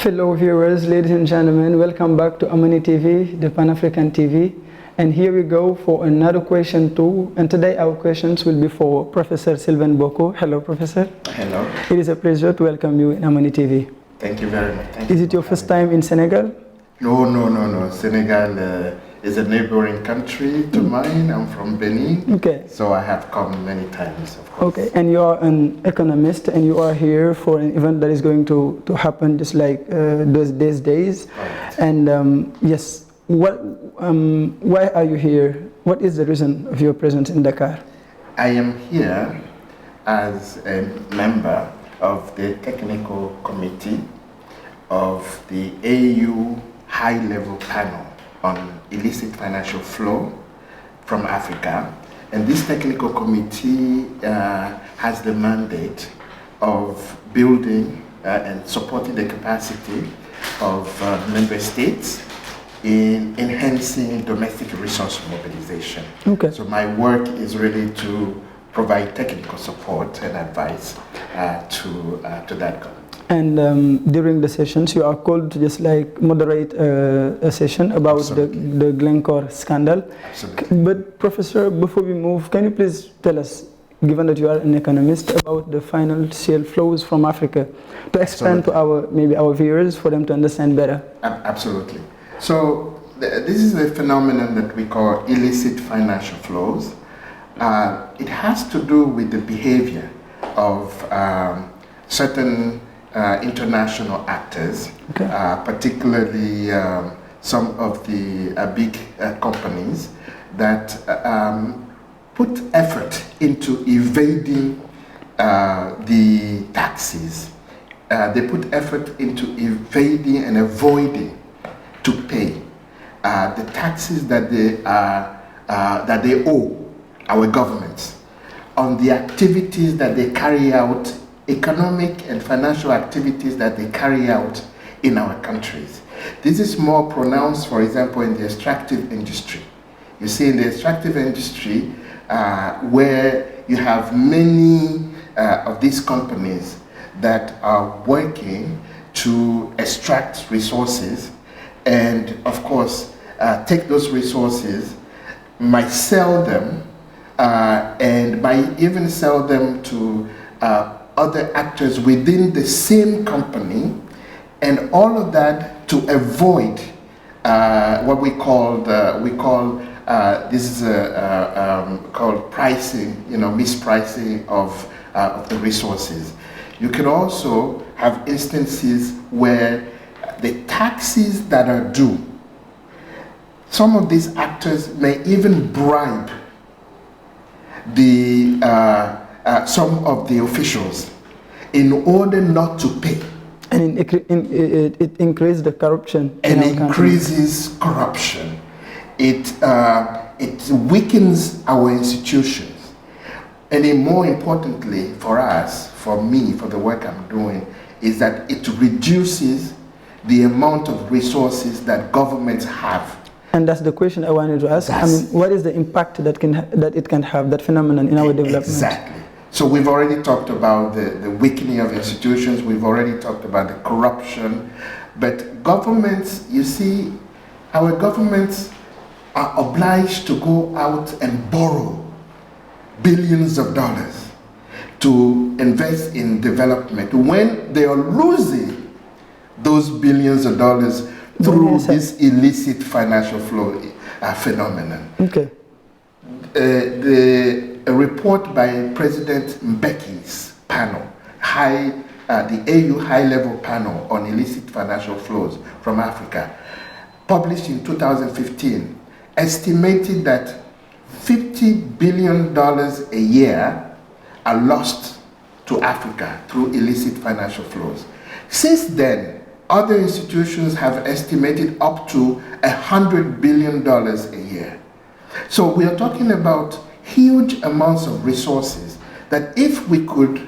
Hello viewers, ladies and gentlemen, welcome back to AmaniTv, the Pan-African TV. And here we go for another question too. And today our questions will be for Professor Sylvain BOKO. Hello, Professor. Hello. It is a pleasure to welcome you in AmaniTv. Thank you very much. Is it your first time in Senegal? No. Senegal is a neighboring country to mine. I'm from Benin. Okay. So I have come many times, of course. Okay, and you are an economist and you are here for an event that is going to happen just like these days. Right. And yes, why are you here? What is the reason of your presence in Dakar? I am here as a member of the technical committee of the AU high-level panel on illicit financial flow from Africa. And this technical committee has the mandate of building and supporting the capacity of member states in enhancing domestic resource mobilization. Okay. So my work is really to provide technical support and advice to that committee. And during the sessions, you are called to just like moderate a session about the Glencore scandal. Absolutely. But Professor, before we move, can you please tell us, given that you are an economist, about the financial flows from Africa, to explain to our viewers for them to understand better? Absolutely. So this is a phenomenon that we call illicit financial flows. It has to do with the behavior of certain international actors, okay. Particularly some of the big companies that put effort into evading the taxes. They put effort into evading and avoiding to pay the taxes that they owe our governments on the activities that they carry out, economic and financial activities that they carry out in our countries. This is more pronounced, for example, in the extractive industry. You see, in the extractive industry, where you have many of these companies that are working to extract resources and, of course, take those resources, might sell them, and might even sell them to other actors within the same company, and all of that to avoid what we call called pricing, mispricing of the resources. You can also have instances where the taxes that are due, some of these actors may even bribe some of the officials in order not to pay. And it increases the corruption. And increases corruption. It weakens our institutions. And then more importantly for us, for me, for the work I'm doing, is that it reduces the amount of resources that governments have. And that's the question I wanted to ask. What is the impact that it can have, that phenomenon, in our development? Exactly. So we've already talked about the weakening of institutions. We've already talked about the corruption. But governments, you see, our governments are obliged to go out and borrow billions of dollars to invest in development when they are losing those billions of dollars through this illicit financial flow phenomenon. Okay. A report by President Mbeki's panel, the AU high-level panel on illicit financial flows from Africa, published in 2015, estimated that $50 billion a year are lost to Africa through illicit financial flows. Since then, other institutions have estimated up to $100 billion a year. So we are talking about huge amounts of resources that if we could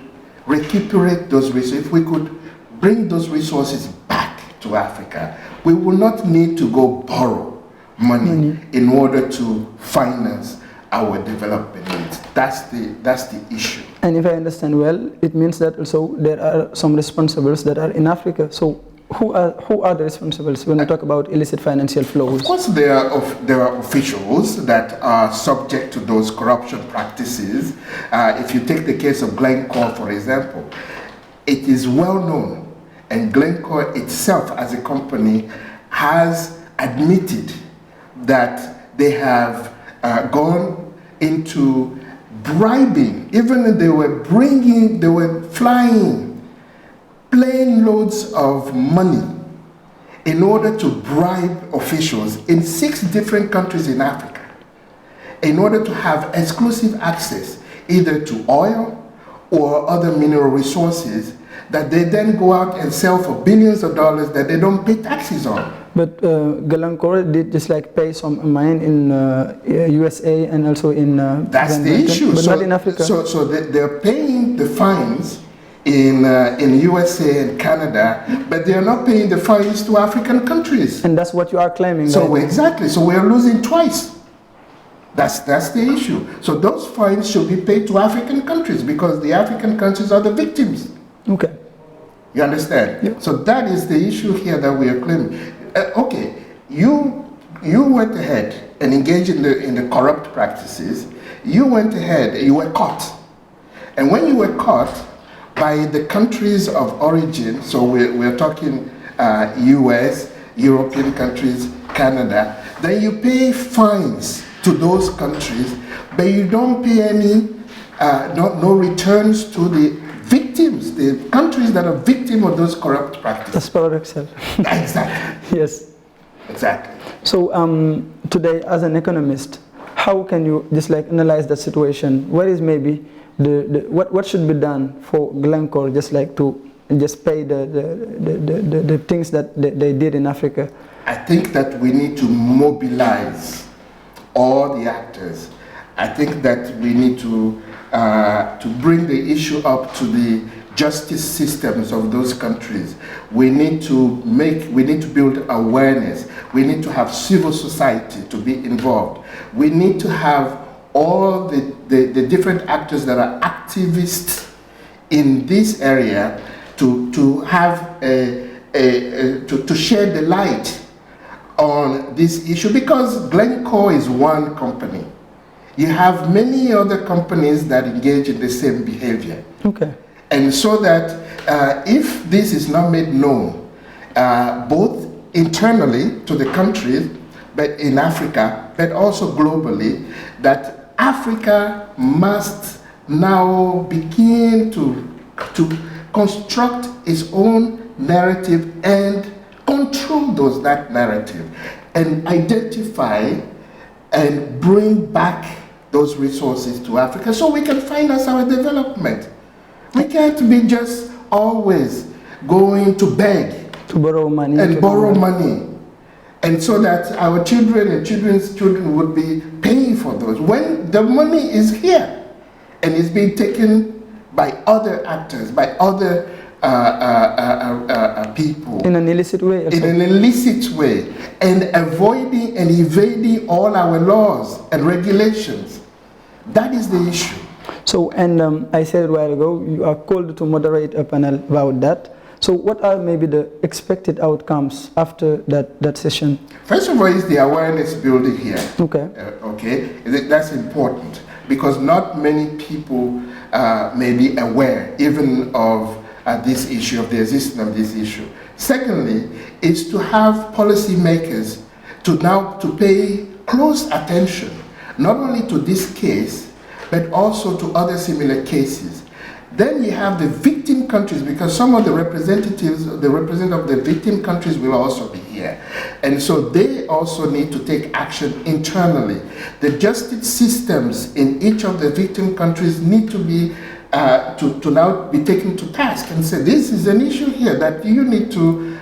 recuperate those resources, if we could bring those resources back to Africa, we will not need to go borrow money in order to finance our development needs. That's the issue. And if I understand well, it means that also there are some responsibles that are in Africa. So who are the responsibles when we talk about illicit financial flows? Of course, there are officials that are subject to those corruption practices. If you take the case of Glencore, for example, it is well known, and Glencore itself as a company has admitted that they have gone into bribing. Even they were flying plane loads of money in order to bribe officials in 6 different countries in Africa in order to have exclusive access either to oil or other mineral resources that they then go out and sell for billions of dollars that they don't pay taxes on. But Glencore did just like pay some mine in USA and also in that's the issue, but not in Africa. So they're paying the fines in USA and Canada, but they are not paying the fines to African countries. And that's what you are claiming. So right? exactly, so we are losing twice. That's the issue. So those fines should be paid to African countries because the African countries are the victims. Okay. You understand? Yeah. So that is the issue here that we are claiming. Okay, you went ahead and engaged in the corrupt practices. You went ahead, you were caught. And when you were caught by the countries of origin, so we're talking US, European countries, Canada, then you pay fines to those countries, but you don't pay any, no returns to the victims, the countries that are victim of those corrupt practices. That's paradoxal. Exactly. Yes. Exactly. So today, as an economist, how can you just like analyze the situation? What is maybe what should be done for Glencore just like to just pay the things that they did in Africa? I think that we need to mobilize all the actors. I think that we need to bring the issue up to the justice systems of those countries. We need to build awareness. We need to have civil society to be involved. We need to have all the different actors that are activists in this area to have to shed the light on this issue, because Glencore is one company. You have many other companies that engage in the same behavior. Okay. And so that if this is not made known, both internally to the countries, but in Africa, but also globally, that Africa must now begin to construct its own narrative and control that narrative and identify and bring back those resources to Africa so we can finance our development. We can't be just always going to beg to borrow money and so that our children and children's children would be paying for those when the money is here and is being taken by other actors, by other people. In an illicit way. In an illicit way, and avoiding and evading all our laws and regulations. That is the issue. So, and I said a while ago, you are called to moderate a panel about that. So what are maybe the expected outcomes after that session? First of all, is the awareness building here. Okay. Okay, that's important because not many people may be aware even of this issue, of the existence of this issue. Secondly, is to have policymakers to pay close attention, not only to this case, but also to other similar cases. Then you have the victim countries, because some of the representatives of the victim countries will also be here. And so they also need to take action internally. The justice systems in each of the victim countries need to be to now be taken to task and say, this is an issue here that you need to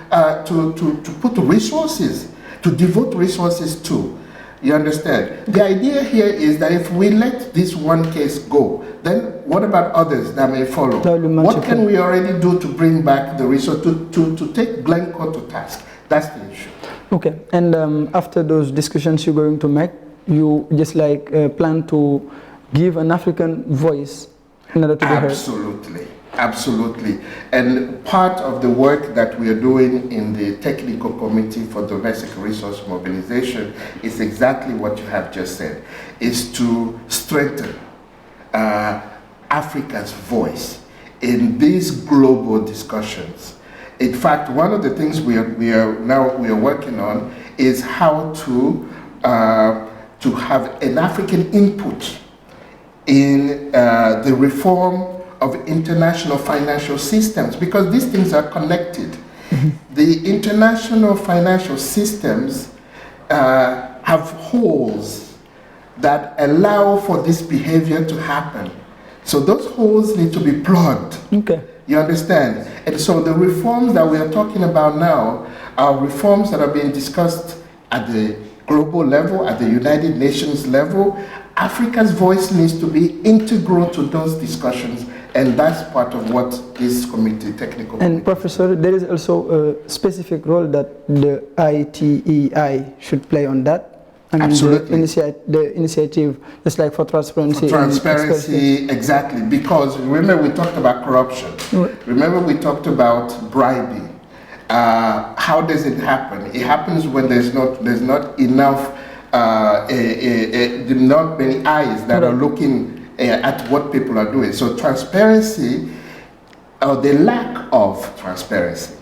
put resources, to devote resources to. You understand? The idea here is that if we let this one case go, then what about others that may follow? What can we already do to bring back the resource, to take Glencore to task? That's the issue. Okay, and after those discussions you're going to make, you just like plan to give an African voice in order to be heard? Absolutely. Absolutely. And part of the work that we are doing in the Technical Committee for Domestic Resource Mobilization is exactly what you have just said, is to strengthen Africa's voice in these global discussions. In fact, one of the things we are working on is how to have an African input in the reform of international financial systems, because these things are connected. The international financial systems have holes that allow for this behavior to happen. So those holes need to be plugged. Okay. You understand? And so the reforms that we are talking about now are reforms that are being discussed at the global level, at the United Nations level. Africa's voice needs to be integral to those discussions, and that's part of what this committee, technical committee. And Professor, there is also a specific role that the ITEI should play on that. I mean, absolutely. The initiative, just like for transparency. For transparency, exactly. Because remember we talked about corruption. Remember we talked about bribing. How does it happen? It happens when there's not enough, not many eyes that are looking at what people are doing. So transparency, or the lack of transparency,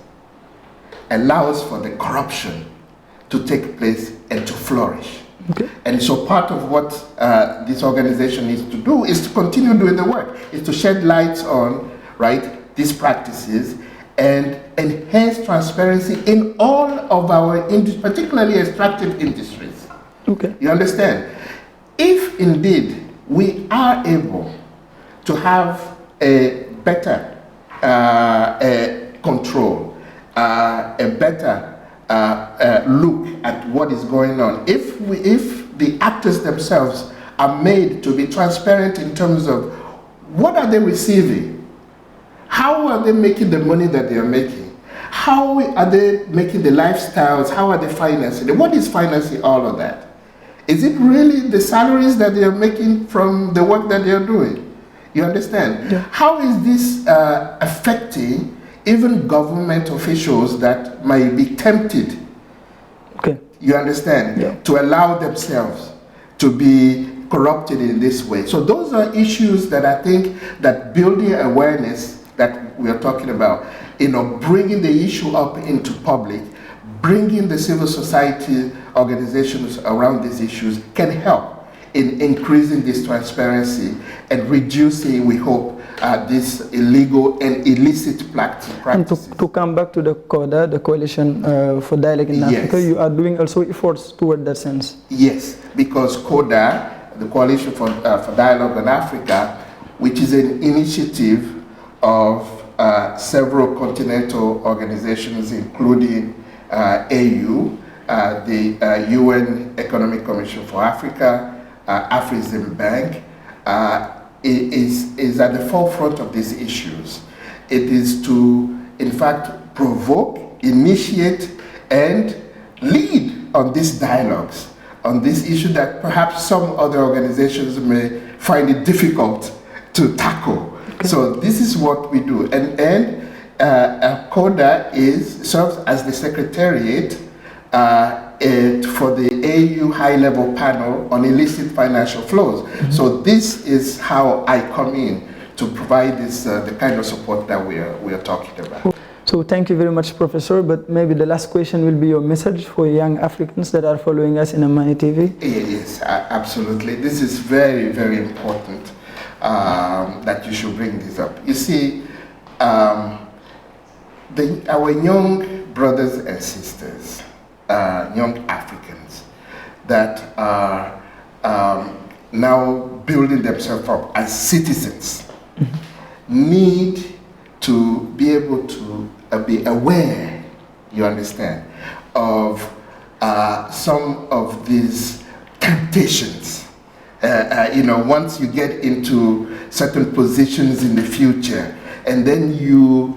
allows for the corruption to take place and to flourish. Okay. And so part of what this organization needs to do is to continue doing the work, is to shed lights on, right, these practices and enhance transparency in all of our industries, particularly extractive industries. Okay. You understand? If indeed we are able to have a better control, a better look at what is going on, if the actors themselves are made to be transparent in terms of what are they receiving, how are they making the money that they are making, how are they making the lifestyles, how are they financing it, what is financing all of that? Is it really the salaries that they are making from the work that they are doing? You understand? Yeah. How is this affecting even government officials that might be tempted, okay, you understand, yeah, to allow themselves to be corrupted in this way? So those are issues that I think that building awareness that we are talking about, you know, bringing the issue up into public, bringing the civil society organizations around these issues can help in increasing this transparency and reducing, we hope, this illegal and illicit practices. And to come back to the CoDA, the Coalition for Dialogue in Africa, you are doing also efforts toward that sense. Yes, because CoDA, the Coalition for Dialogue in Africa, which is an initiative of several continental organizations, including AU, the UN Economic Commission for Africa, Afrexim Bank, is at the forefront of these issues. It is to, in fact, provoke, initiate, and lead on these dialogues, on this issue that perhaps some other organizations may find it difficult to tackle. Okay. So this is what we do. And CoDA serves as the secretariat for the AU high-level panel on illicit financial flows. Mm-hmm. So this is how I come in to provide this the kind of support that we are talking about. So thank you very much, Professor. But maybe the last question will be your message for young Africans that are following us in Amani TV. Yes, absolutely. This is very, very important that you should bring this up. You see, our young brothers and sisters, young Africans that are now building themselves up as citizens, need to be able to be aware, you understand, of some of these temptations. You know, once you get into certain positions in the future, and then you're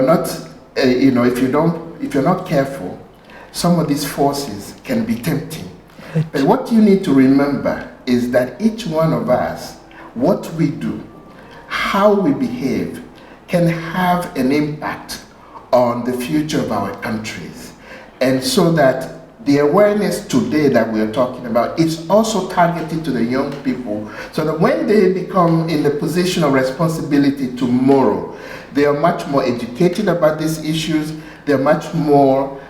not, you know, if you're not careful, some of these forces can be tempting. Right. But what you need to remember is that each one of us, what we do, how we behave can have an impact on the future of our countries. And so that the awareness today that we are talking about is also targeted to the young people, so that when they become in the position of responsibility tomorrow, they are much more educated about these issues, they're much more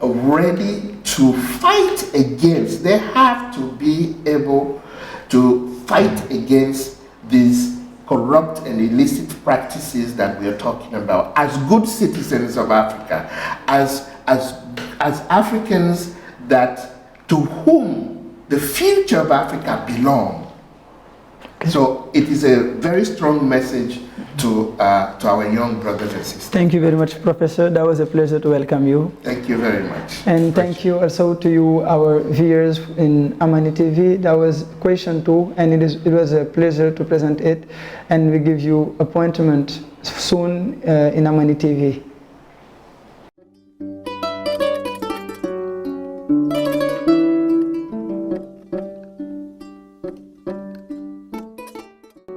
ready to fight against. They have to be able to fight against these corrupt and illicit practices that we are talking about as good citizens of Africa, as Africans to whom the future of Africa belongs. So it is a very strong message to our young brothers and sisters. Thank you very much, Professor. That was a pleasure to welcome you. Thank you very much. And thank you also to you, our viewers in Amani TV. That was question 2, and it was a pleasure to present it. And we give you appointment soon in Amani TV.